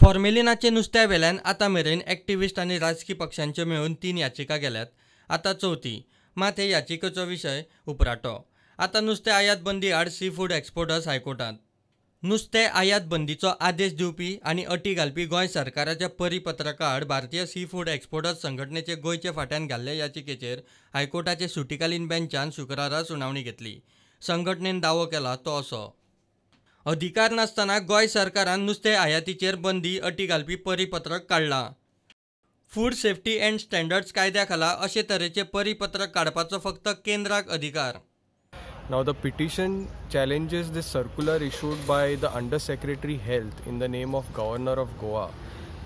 फॉर्मेलिनाचे नुस्त्यावेल्यान आतां मेरेन एक्टिविस्ट आनी राजकीय पक्षांच्यो मेळून 3 याचिका गेल्यात. आतां चवथी. मात हे याचिकेचो विशय उपराटो. आतां नुस्तें आयात बंदी आड सी फूड एक्सपोर्टर्स हायकोर्टांत. नुस्तें आयात बंदीचो आदेश दिवपी आनी अटी घालपी गोंय सरकाराच्या परिपत्रका आड भारतीय सी फूड एक्सपोर्टर्स संघटनेचे गोंयचे फाटल्यान घाल्ल्या याचिकेचेर हायकोर्टाचे सुटीकालीन बेंचान शुक्रारा सुनावणी घेतली. संघटनेन दावो केला तो असो: अधिकार नासतना गोंय सरकारान नुस्तें आयातीचेर बंदी अटी घालपी परिपत्रक काडलां. फूड सेफ्टी अँड स्टँडर्ड्स कायद्या खाला अशे तरेचे परिपत्रक काडपाचो फक्त केंद्राक अधिकार. Now the petition challenges this circular issued by the Under Secretary Health in the name of Governor of Goa,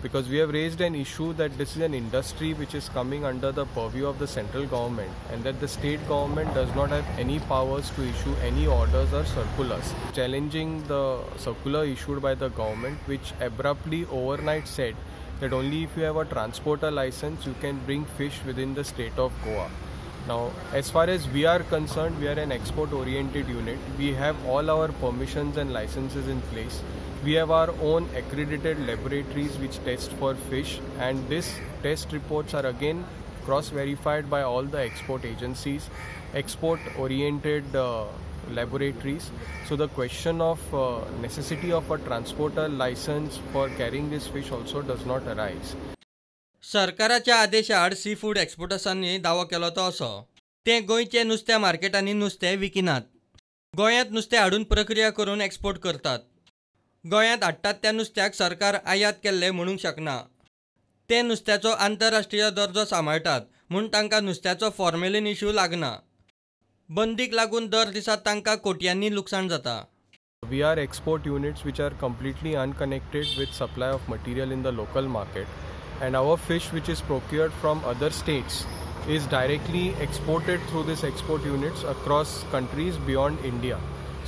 because we have raised an issue that this is an industry which is coming under the purview of the central government and that the state government does not have any powers to issue any orders or circulars. Challenging the circular issued by the government, which abruptly overnight said that only if you have a transporter license you can bring fish within the state of Goa. Now, as far as we are concerned, we are an export-oriented unit. We have all our permissions and licenses in place. We have our own accredited laboratories which test for fish, and these test reports are again cross-verified by all the export agencies, export-oriented laboratories. So the question of necessity of a transporter license for carrying this fish also does not arise. सरकाराच्या आदेशा आड sea food एक्सपोर्टर्सांनी दावो केलो तो असो: ते गोंयचे नुस्त्या मार्केटांनी नुस्तें विकिनात. गोंयांत नुस्तें हाडून प्रक्रिया करून एक्सपोर्ट करतात. गोंयांत हाडटात त्या नुस्त्याक सरकार आयात केल्लें म्हणूंक शकना. ते नुस्त्याचो आंतरराष्ट्रीय दर्जो सांबाळटात म्हूण तांकां नुस्त्याचो फॉर्मेलिन इश्यू लागना. बंदीक लागून दर दिसा तांकां कोटयांनी लुकसाण जाता. We are export units which are completely unconnected with supply of material in the local market, and our fish which is procured from other states is directly exported through these export units across countries beyond India.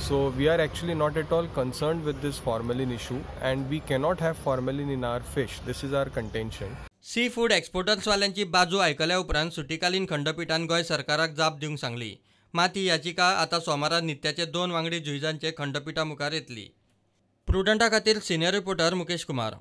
So we are actually not at all concerned with this formalin issue, and we cannot have formalin in our fish. This is our contention. Sea food एक्सपोर्टर्सवाल्यांची बाजू आयकल्या उपरांत सुटीकालीन खंडपीठान गोंय सरकाराक जाप दिवंक सांगली. मात ही याचिका आतां सोमारा नित्याचे 2 वांगडी जुईजांचे खंडपीठा मुखार येतली. प्रुडंटा खातीर सिनियर रिपोर्टर मुकेश कुमार.